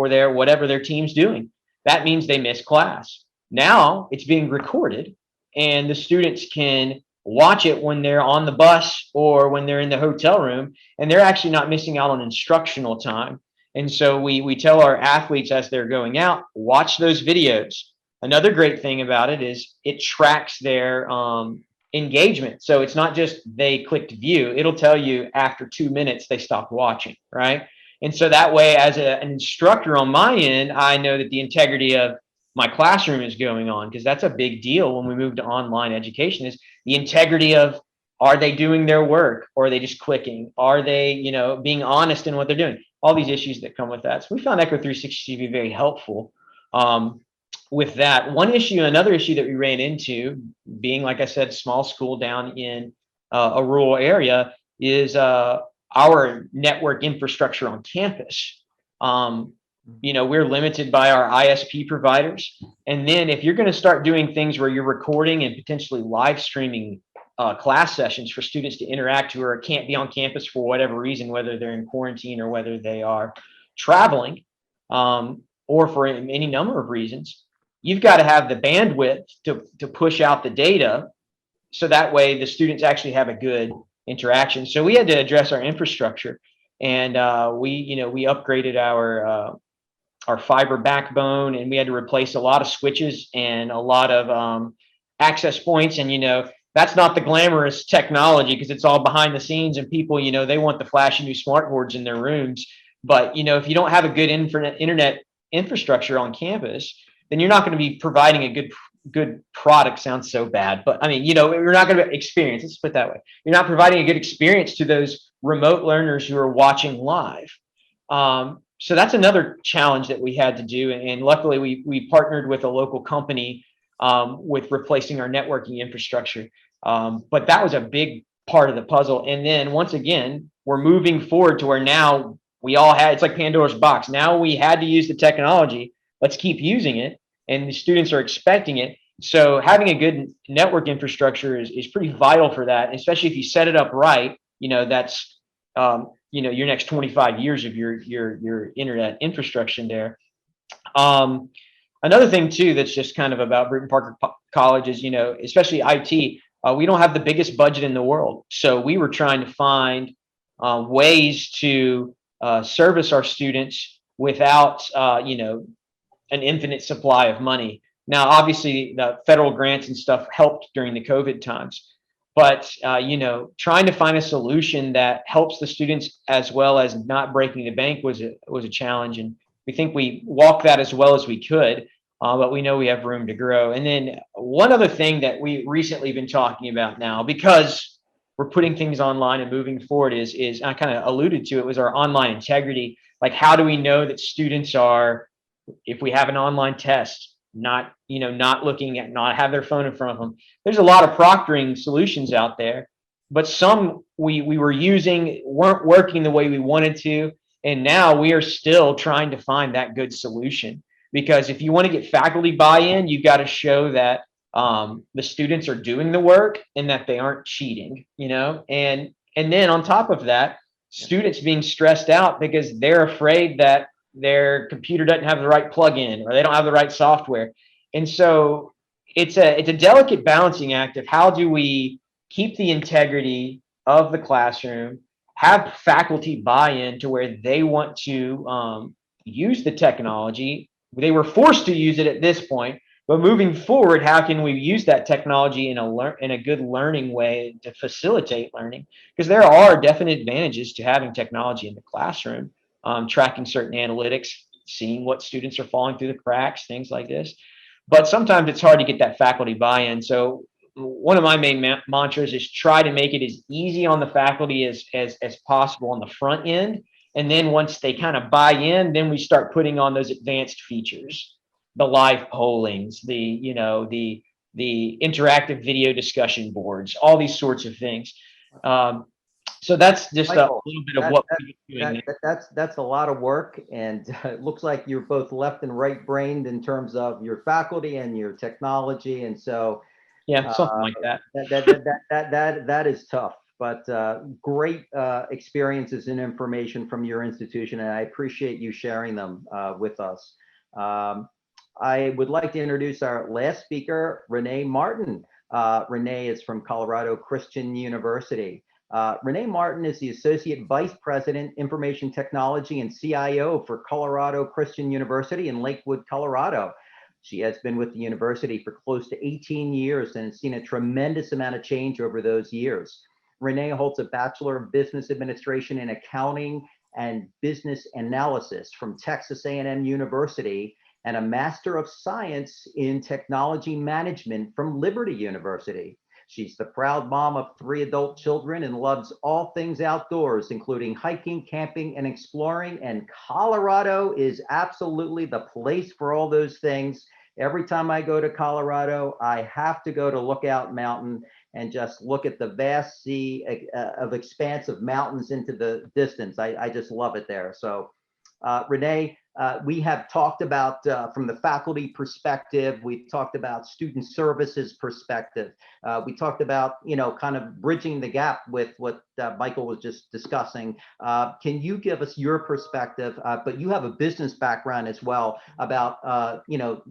their whatever their team's doing. That means they miss class. Now it's being recorded, and the students can watch it when they're on the bus or when they're in the hotel room, and they're actually not missing out on instructional time. And so we tell our athletes as they're going out, watch those videos. Another great thing about it is it tracks their engagement. So it's not just they clicked view, it'll tell you after 2 minutes they stopped watching, right? And so that way, as an instructor on my end, I know that the integrity of my classroom is going on, because that's a big deal when we move to online education, is the integrity of, are they doing their work, or are they just clicking? Are they, being honest in what they're doing? All these issues that come with that. So we found Echo 360 to be very helpful with that. Another issue that we ran into, being, like I said, small school down in a rural area, is our network infrastructure on campus. We're limited by our ISP providers. And then if you're going to start doing things where you're recording and potentially live streaming class sessions for students to interact who can't be on campus for whatever reason, whether they're in quarantine or whether they are traveling, or for any number of reasons, you've got to have the bandwidth to push out the data, so that way the students actually have a good interaction. So we had to address our infrastructure, and we upgraded our fiber backbone, and we had to replace a lot of switches and a lot of access points. And that's not the glamorous technology, because it's all behind the scenes, and people, they want the flashy new smart boards in their rooms. But if you don't have a good internet infrastructure on campus, then you're not going to be providing a good product. Sounds so bad, but I mean, you're not going to experience, let's put it that way. You're not providing a good experience to those remote learners who are watching live. So that's another challenge that we had to do. And luckily we partnered with a local company with replacing our networking infrastructure. But that was a big part of the puzzle. And then once again, we're moving forward to where now it's like Pandora's box. Now we had to use the technology. Let's keep using it. And the students are expecting it. So having a good network infrastructure is pretty vital for that, especially if you set it up right. That's your next 25 years of your internet infrastructure there. Another thing too that's just kind of about Bruton Parker College is, especially IT, we don't have the biggest budget in the world. So we were trying to find ways to service our students without an infinite supply of money. Now, obviously, the federal grants and stuff helped during the COVID times, but trying to find a solution that helps the students as well as not breaking the bank was a challenge, and we think we walked that as well as we could, but we know we have room to grow. And then one other thing that we recently been talking about now, because we're putting things online and moving forward, is I kind of alluded to it, was our online integrity. Like, how do we know that students are, if we have an online test, not looking at, not have their phone in front of them? There's a lot of proctoring solutions out there, but some we were using weren't working the way we wanted to. And now we are still trying to find that good solution, because if you want to get faculty buy-in, you've got to show that the students are doing the work and that they aren't cheating, and then on top of that, students being stressed out because they're afraid that their computer doesn't have the right plug-in or they don't have the right software. And so it's a delicate balancing act of how do we keep the integrity of the classroom, have faculty buy-in to where they want to use the technology. They were forced to use it at this point, but moving forward, how can we use that technology in a good learning way to facilitate learning? Because there are definite advantages to having technology in the classroom. Tracking certain analytics, seeing what students are falling through the cracks, things like this. But sometimes it's hard to get that faculty buy-in. So one of my main mantras is try to make it as easy on the faculty as possible on the front end. And then once they kind of buy in, then we start putting on those advanced features, the live pollings, the interactive video discussion boards, all these sorts of things. So that's just a Michael, little bit of what we're doing. that's a lot of work, and it looks like you're both left and right brained in terms of your faculty and your technology, and so Yeah, something like that. that is tough. But great experiences and information from your institution, and I appreciate you sharing them with us. I would like to introduce our last speaker, Renee Martin. Renee is from Colorado Christian University. Renee Martin is the Associate Vice President, Information Technology and CIO for Colorado Christian University in Lakewood, Colorado. She has been with the university for close to 18 years and has seen a tremendous amount of change over those years. Renee holds a Bachelor of Business Administration in Accounting and Business Analysis from Texas A&M University and a Master of Science in Technology Management from Liberty University. She's the proud mom of 3 adult children and loves all things outdoors, including hiking, camping, and exploring. And Colorado is absolutely the place for all those things. Every time I go to Colorado, I have to go to Lookout Mountain and just look at the vast sea of expanse of mountains into the distance. I just love it there. So Renee, we have talked about from the faculty perspective, we've talked about student services perspective. We talked about, kind of bridging the gap with what Michael was just discussing. Can you give us your perspective, but you have a business background as well about,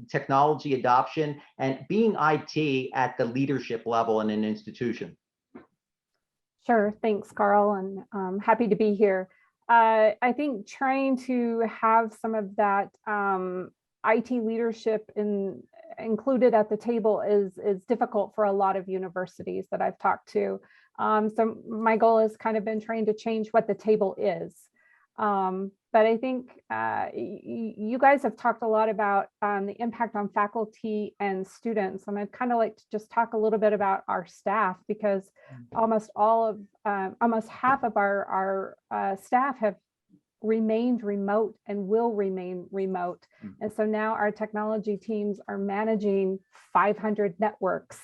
technology adoption and being IT at the leadership level in an institution? Sure, thanks, Carl, and I'm happy to be here. I think trying to have some of that IT leadership included at the table is difficult for a lot of universities that I've talked to. So my goal has kind of been trying to change what the table is. But I think you guys have talked a lot about the impact on faculty and students, and I'd kind of like to just talk a little bit about our staff, because almost half of our staff have remained remote and will remain remote. And so now our technology teams are managing 500 networks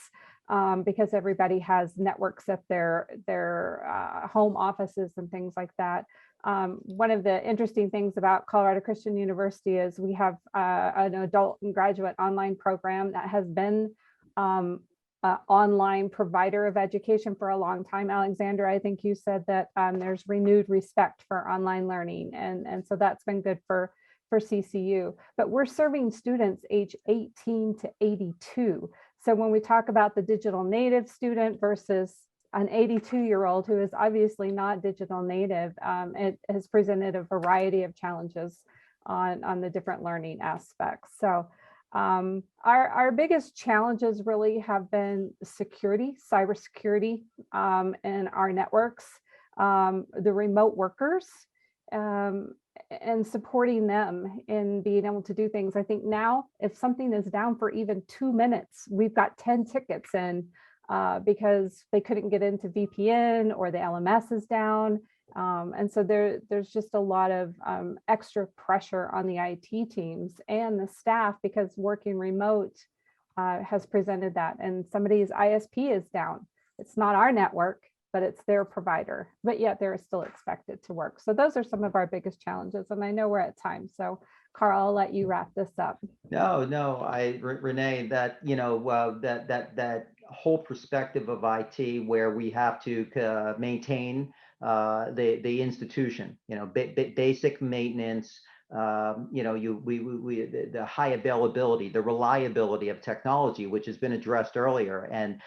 because everybody has networks at their home offices and things like that. One of the interesting things about Colorado Christian University is we have an adult and graduate online program that has been an online provider of education for a long time. Alexandra, I think you said that there's renewed respect for online learning. And so that's been good for CCU. But we're serving students age 18 to 82. So when we talk about the digital native student versus an 82-year-old who is obviously not digital native, it has presented a variety of challenges on the different learning aspects. So our biggest challenges really have been security, cybersecurity in our networks, the remote workers, and supporting them in being able to do things. I think now if something is down for even 2 minutes, we've got 10 tickets in because they couldn't get into VPN or the LMS is down. And so there's just a lot of extra pressure on the IT teams and the staff, because working remote has presented that. And somebody's ISP is down. It's not our network, but it's their provider, but yet they're still expected to work. So those are some of our biggest challenges. And I know we're at time. So Carl, I'll let you wrap this up. No, Renee, that, that whole perspective of IT where we have to maintain the institution, basic maintenance, the high availability, the reliability of technology, which has been addressed earlier. And,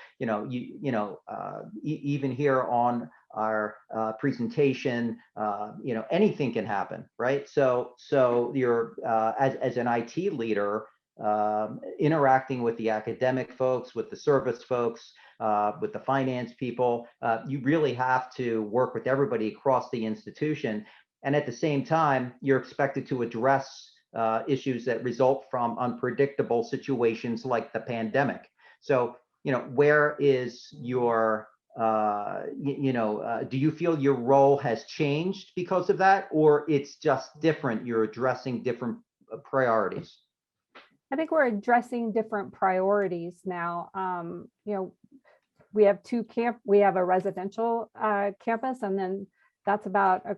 even here on our presentation, anything can happen, right? So you're as an IT leader, interacting with the academic folks, with the service folks, with the finance people, you really have to work with everybody across the institution. And at the same time, you're expected to address issues that result from unpredictable situations like the pandemic. So, where is your, do you feel your role has changed because of that, or it's just different? You're addressing different priorities? I think we're addressing different priorities now. we have we have a residential campus, and then that's about a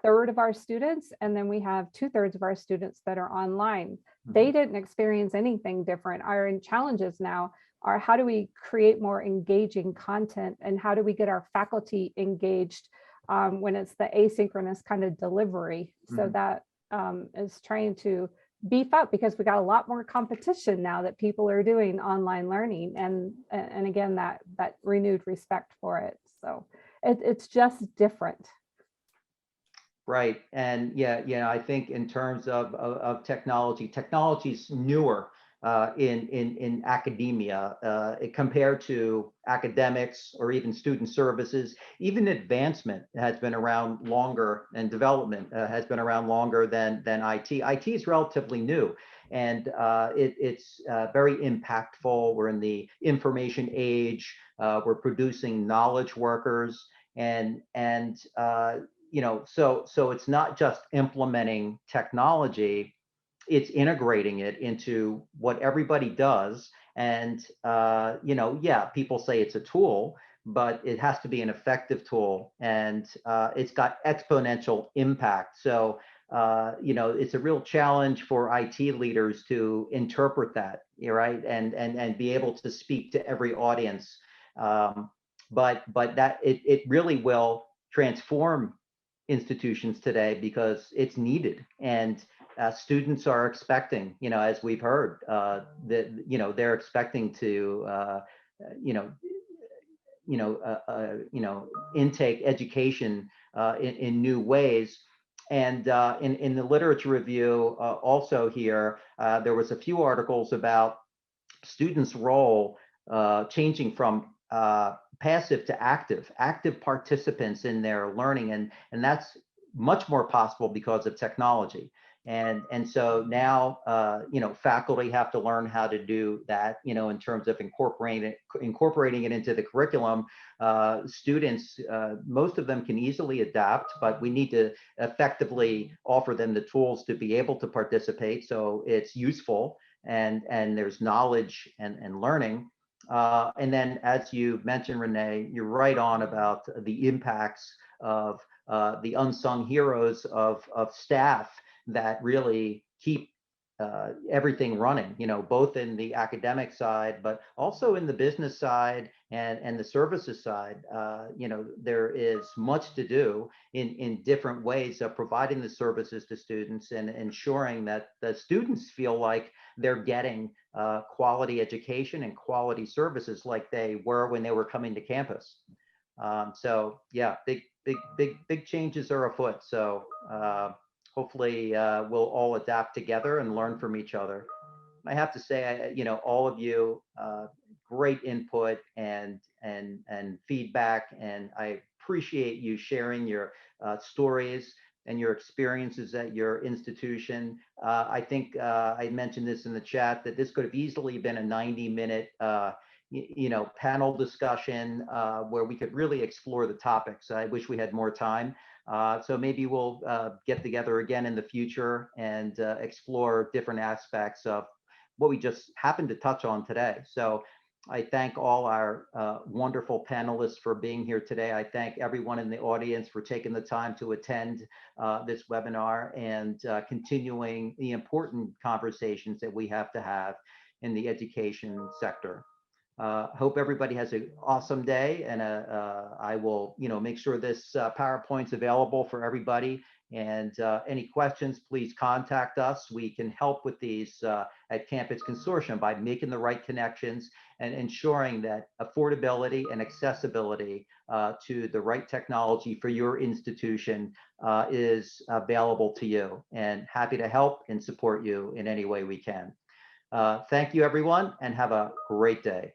third of our students. And then we have 2/3 of our students that are online. They didn't experience anything different. Our challenges now are how do we create more engaging content, and how do we get our faculty engaged when it's the asynchronous kind of delivery. So that is trying to beef up, because we got a lot more competition now that people are doing online learning, and again, that renewed respect for it. So it's just different. Right. And yeah, I think in terms of technology's newer in academia compared to academics or even student services. Even advancement has been around longer, and development has been around longer than IT. IT is relatively new, and it's very impactful. We're in the information age. We're producing knowledge workers, and so it's not just implementing technology, it's integrating it into what everybody does. And people say it's a tool, but it has to be an effective tool, and it's got exponential impact. So it's a real challenge for IT leaders to interpret that, right, and be able to speak to every audience. But that it really will transform institutions today, because it's needed, and students are expecting, as we've heard, that they're expecting to intake education in new ways. And in the literature review also here, there was a few articles about students' role changing from passive to active participants in their learning, and that's much more possible because of technology. And so now faculty have to learn how to do that, in terms of incorporating it into the curriculum. Students, most of them can easily adapt, but we need to effectively offer them the tools to be able to participate, so it's useful and there's knowledge and learning. And then, as you mentioned, Renee, you're right on about the impacts of the unsung heroes of staff that really keep everything running, both in the academic side, but also in the business side and the services side. There is much to do in different ways of providing the services to students and ensuring that the students feel like they're getting quality education and quality services like they were when they were coming to campus. So yeah, big changes are afoot. So hopefully we'll all adapt together and learn from each other. I have to say, all of you, great input and feedback, and I appreciate you sharing your stories and your experiences at your institution. I think I mentioned this in the chat, that this could have easily been a 90-minute panel discussion where we could really explore the topics. I wish we had more time. So maybe we'll get together again in the future and explore different aspects of what we just happened to touch on today. So I thank all our wonderful panelists for being here today. I thank everyone in the audience for taking the time to attend this webinar and continuing the important conversations that we have to have in the education sector. Hope everybody has an awesome day, and I will, make sure this PowerPoint's available for everybody. And any questions, please contact us. We can help with these at Campus Consortium by making the right connections and ensuring that affordability and accessibility to the right technology for your institution is available to you. And happy to help and support you in any way we can. Thank you, everyone, and have a great day.